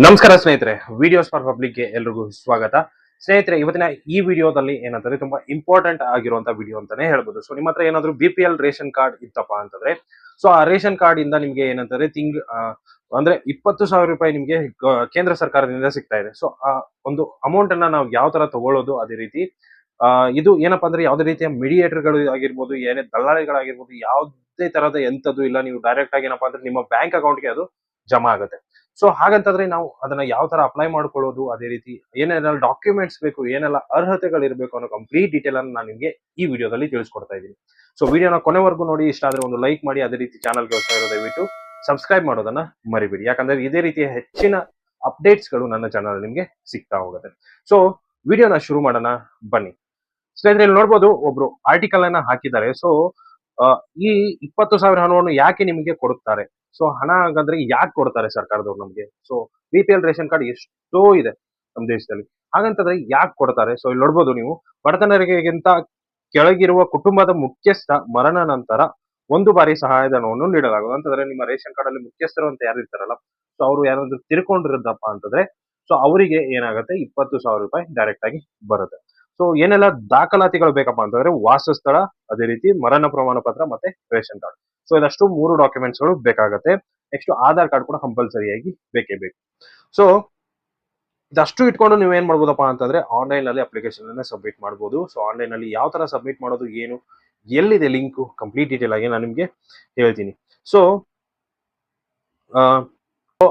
ನಮಸ್ಕಾರ ಸ್ನೇಹಿತರೆ, videos for ಪಬ್ಲಿಕ್ಗೆ ಎಲ್ರಿಗೂ ಸ್ವಾಗತ. ಸ್ನೇಹಿತರೆ, ಇವತ್ತಿನ ಈ ವಿಡಿಯೋದಲ್ಲಿ ಏನಂತಂದ್ರೆ ತುಂಬಾ ಇಂಪಾರ್ಟೆಂಟ್ ಆಗಿರುವಂತ ವಿಡಿಯೋ ಅಂತಾನೆ ಹೇಳ್ಬೋದು. ಸೊ ನಿಮ್ಮ ಹತ್ರ ಏನಾದ್ರು BPL ರೇಷನ್ ಕಾರ್ಡ್ ಇತ್ತಪ್ಪ ಅಂತಂದ್ರೆ, ಸೊ ಆ ರೇಷನ್ ಕಾರ್ಡ್ ಇಂದ ನಿಮ್ಗೆ ಏನಂತಂದ್ರೆ ಅಂದ್ರೆ 20,000 ರೂಪಾಯಿ ನಿಮ್ಗೆ ಕೇಂದ್ರ ಸರ್ಕಾರದಿಂದ ಸಿಗ್ತಾ ಇದೆ. ಸೊ ಆ ಒಂದು ಅಮೌಂಟ್ ಅನ್ನ ನಾವು ಯಾವ ತರ ತಗೊಳ್ಳೋದು, ಅದೇ ರೀತಿ ಇದು ಏನಪ್ಪಾ ಅಂದ್ರೆ ಯಾವುದೇ ರೀತಿಯ ಗಳು ಆಗಿರ್ಬೋದು, ಏನೇ ದಲ್ಲಾಳಿಗಳಾಗಿರ್ಬೋದು, ಯಾವುದೇ ತರದ ಎಂತದ್ದು ಇಲ್ಲ. ನೀವು ಡೈರೆಕ್ಟ್ ಆಗಿ ಏನಪ್ಪಾ ಅಂದ್ರೆ ನಿಮ್ಮ ಬ್ಯಾಂಕ್ ಅಕೌಂಟ್ಗೆ ಅದು ಜಮಾ ಆಗುತ್ತೆ. ಸೊ ಹಾಗಂತಂದ್ರೆ ನಾವು ಅದನ್ನ ಯಾವ ತರ ಅಪ್ಲೈ ಮಾಡ್ಕೊಳ್ಳೋದು, ಅದೇ ರೀತಿ ಏನೆಲ್ಲ ಡಾಕ್ಯುಮೆಂಟ್ಸ್ ಬೇಕು, ಏನೆಲ್ಲ ಅರ್ಹತೆಗಳು ಇರಬೇಕು ಅನ್ನೋ ಕಂಪ್ಲೀಟ್ ಡೀಟೇಲ್ ಅನ್ನು ನಾನು ನಿಮಗೆ ಈ ವಿಡಿಯೋದಲ್ಲಿ ತಿಳಿಸ್ಕೊಡ್ತಾ ಇದ್ದೀನಿ. ಸೊ ವಿಡಿಯೋನ ಕೊನೆವರೆಗೂ ನೋಡಿ. ಇಷ್ಟ ಆದ್ರೆ ಒಂದು ಲೈಕ್ ಮಾಡಿ, ಅದೇ ರೀತಿ ಚಾನಲ್ಗೆ ಹೊಸ ಇರೋ ದಯವಿಟ್ಟು ಸಬ್ಸ್ಕ್ರೈಬ್ ಮಾಡೋದನ್ನ ಮರಿಬೇಡಿ. ಯಾಕಂದ್ರೆ ಇದೇ ರೀತಿಯ ಹೆಚ್ಚಿನ ಅಪ್ಡೇಟ್ಸ್ ಗಳು ನನ್ನ ಚಾನಲ್ ನಿಮ್ಗೆ ಸಿಗ್ತಾ ಹೋಗುತ್ತೆ. ಸೊ ವಿಡಿಯೋನ ಶುರು ಮಾಡೋಣ, ಬನ್ನಿ. ಸ್ನೇಹಿತರೆ, ಇಲ್ಲಿ ನೋಡ್ಬೋದು ಒಬ್ರು ಆರ್ಟಿಕಲ್ ಅನ್ನ ಹಾಕಿದ್ದಾರೆ. ಸೊ ಈ 20,000 ಹಣವನ್ನು ಯಾಕೆ ನಿಮಗೆ ಕೊಡುತ್ತಾರೆ? ಸೊ ಹಣ ಹಾಗಾದ್ರೆ ಯಾಕೆ ಕೊಡ್ತಾರೆ ಸರ್ಕಾರದವ್ರು ನಮ್ಗೆ? ಸೊ BPL ರೇಷನ್ ಕಾರ್ಡ್ ಎಷ್ಟೋ ಇದೆ ನಮ್ಮ ದೇಶದಲ್ಲಿ, ಹಾಗಂತಂದ್ರೆ ಯಾಕೆ ಕೊಡ್ತಾರೆ? ಸೊ ಇಲ್ಲಿ ನೋಡ್ಬೋದು ನೀವು, ಬಡತನ ರೇಖೆಗಿಂತ ಕೆಳಗಿರುವ ಕುಟುಂಬದ ಮುಖ್ಯಸ್ಥ ಮರಣ ನಂತರ ಒಂದು ಬಾರಿ ಸಹಾಯಧನವನ್ನು ನೀಡಲಾಗುವುದು. ಅಂತಂದ್ರೆ ನಿಮ್ಮ ರೇಷನ್ ಕಾರ್ಡ್ ಅಲ್ಲಿ ಮುಖ್ಯಸ್ಥರು ಅಂತ ಯಾರು ಇರ್ತಾರಲ್ಲ, ಸೊ ಅವ್ರು ಯಾರಾದ್ರೂ ತಿರ್ಕೊಂಡಿರೋದಪ್ಪ ಅಂತಂದ್ರೆ, ಸೊ ಅವರಿಗೆ ಏನಾಗುತ್ತೆ, 20,000 ರೂಪಾಯಿ ಡೈರೆಕ್ಟ್ ಆಗಿ ಬರುತ್ತೆ. ಸೊ ಏನೆಲ್ಲ ದಾಖಲಾತಿಗಳು ಬೇಕಪ್ಪ ಅಂತಂದ್ರೆ, ವಾಸಸ್ಥಳ, ಅದೇ ರೀತಿ ಮರಣ ಪ್ರಮಾಣ ಪತ್ರ ಮತ್ತೆ ರೇಷನ್ ಕಾರ್ಡ್. ಸೊ ಇದಷ್ಟು 3 ಡಾಕ್ಯುಮೆಂಟ್ಸ್ ಗಳು ಬೇಕಾಗುತ್ತೆ. ನೆಕ್ಸ್ಟ್ ಆಧಾರ್ ಕಾರ್ಡ್ ಕೂಡ ಕಂಪಲ್ಸರಿಯಾಗಿ ಬೇಕೇ ಬೇಕು. ಸೊ ಇದಷ್ಟು ಇಟ್ಕೊಂಡು ನೀವು ಏನ್ ಮಾಡ್ಬೋದಪ್ಪ ಅಂತಂದ್ರೆ, ಆನ್ಲೈನ್ ಅಲ್ಲಿ ಅಪ್ಲಿಕೇಶನ್ ಅನ್ನ ಸಬ್ಮಿಟ್ ಮಾಡಬಹುದು. ಸೊ ಆನ್ಲೈನ್ ಅಲ್ಲಿ ಯಾವ ತರ ಸಬ್ಮಿಟ್ ಮಾಡೋದು, ಏನು, ಎಲ್ಲಿದೆ ಲಿಂಕ್, ಕಂಪ್ಲೀಟ್ ಡೀಟೇಲ್ ಆಗಿ ನಾನು ನಿಮ್ಗೆ ಹೇಳ್ತೀನಿ. ಸೊ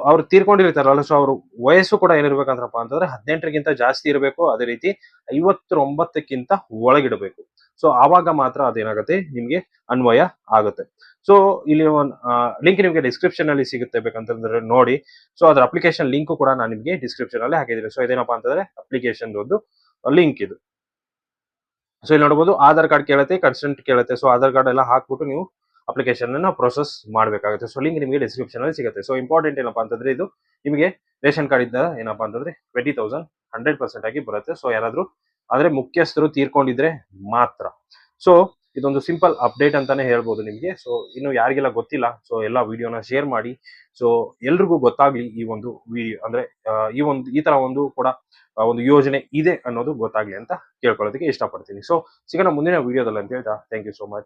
ಅವ್ರು ತೀರ್ಕೊಂಡಿರ್ತಾರಲ್ಲ, ಸೊ ಅವ್ರ ವಯಸ್ಸು ಕೂಡ ಏನಿರ್ಬೇಕಂದ್ರಪ್ಪ ಅಂತಂದ್ರೆ 18ಗಿಂತ ಜಾಸ್ತಿ ಇರಬೇಕು, ಅದೇ ರೀತಿ 59ಕ್ಕಿಂತ ಒಳಗಿಡಬೇಕು. ಸೊ ಆವಾಗ ಮಾತ್ರ ಅದೇನಾಗುತ್ತೆ, ನಿಮ್ಗೆ ಅನ್ವಯ ಆಗುತ್ತೆ. ಸೊ ಇಲ್ಲಿ ಒಂದು ಲಿಂಕ್ ನಿಮ್ಗೆ ಡಿಸ್ಕ್ರಿಪ್ಷನ್ ಅಲ್ಲಿ ಸಿಗುತ್ತೆ, ಬೇಕಂತಂದ್ರೆ ನೋಡಿ. ಸೊ ಅದ್ರ ಅಪ್ಲಿಕೇಶನ್ ಲಿಂಕ್ ಕೂಡ ನಾನು ನಿಮ್ಗೆ ಡಿಸ್ಕ್ರಿಪ್ಷನ್ ಅಲ್ಲಿ ಹಾಕಿದ್ದೀನಿ. ಸೊ ಇದೇನಪ್ಪಾ ಅಂತಂದ್ರೆ ಅಪ್ಲಿಕೇಶನ್ ಒಂದು ಲಿಂಕ್ ಇದು. ಸೊ ಇಲ್ಲಿ ನೋಡಬಹುದು, ಆಧಾರ್ ಕಾರ್ಡ್ ಕೇಳುತ್ತೆ, ಕನ್ಸೆಂಟ್ ಕೇಳುತ್ತೆ. ಸೊ ಆಧಾರ್ ಕಾರ್ಡ್ ಎಲ್ಲ ಹಾಕ್ಬಿಟ್ಟು ನೀವು ಅಪ್ಲಿಕೇಶನ್ ಅನ್ನ ಪ್ರೊಸೆಸ್ ಮಾಡಬೇಕಾಗುತ್ತೆ. ಸೊ ಲಿಂಕ್ ನಿಮಗೆ ಡಿಸ್ಕ್ರಿಪ್ಷನ್ ಅಲ್ಲಿ ಸಿಗುತ್ತೆ. ಸೊ ಇಂಪಾರ್ಟೆಂಟ್ ಏನಪ್ಪಾ ಅಂತಂದ್ರೆ, ಇದು ನಿಮಗೆ ರೇಷನ್ ಕಾರ್ಡ್ ಇದ್ದ ಏನಪ್ಪಾ ಅಂತಂದ್ರೆ 20,000 100% ಆಗಿ ಬರುತ್ತೆ. ಸೊ ಯಾರಾದ್ರೂ ಆದ್ರೆ ಮುಖ್ಯಸ್ಥರು ತೀರ್ಕೊಂಡಿದ್ರೆ ಮಾತ್ರ. ಸೊ ಇದೊಂದು ಸಿಂಪಲ್ ಅಪ್ಡೇಟ್ ಅಂತಾನೆ ಹೇಳ್ಬೋದು ನಿಮ್ಗೆ. ಸೊ ಇನ್ನು ಯಾರಿಗೆಲ್ಲ ಗೊತ್ತಿಲ್ಲ, ಸೊ ಎಲ್ಲ ವಿಡಿಯೋನ ಶೇರ್ ಮಾಡಿ. ಸೊ ಎಲ್ರಿಗೂ ಗೊತ್ತಾಗ್ಲಿ ಈ ಒಂದು ವಿಡಿಯೋ ಅಂದ್ರೆ ಈ ತರ ಒಂದು ಕೂಡ ಒಂದು ಯೋಜನೆ ಇದೆ ಅನ್ನೋದು ಗೊತ್ತಾಗ್ಲಿ ಅಂತ ಕೇಳ್ಕೊಳ್ಳೋದಕ್ಕೆ ಇಷ್ಟಪಡ್ತೀನಿ. ಸೊ ಸಿಗೋಣ ಮುಂದಿನ ವಿಡಿಯೋದಲ್ಲಿ ಅಂತ ಹೇಳ್ತಾ, ಥ್ಯಾಂಕ್ ಯು ಸೋ ಮಚ್.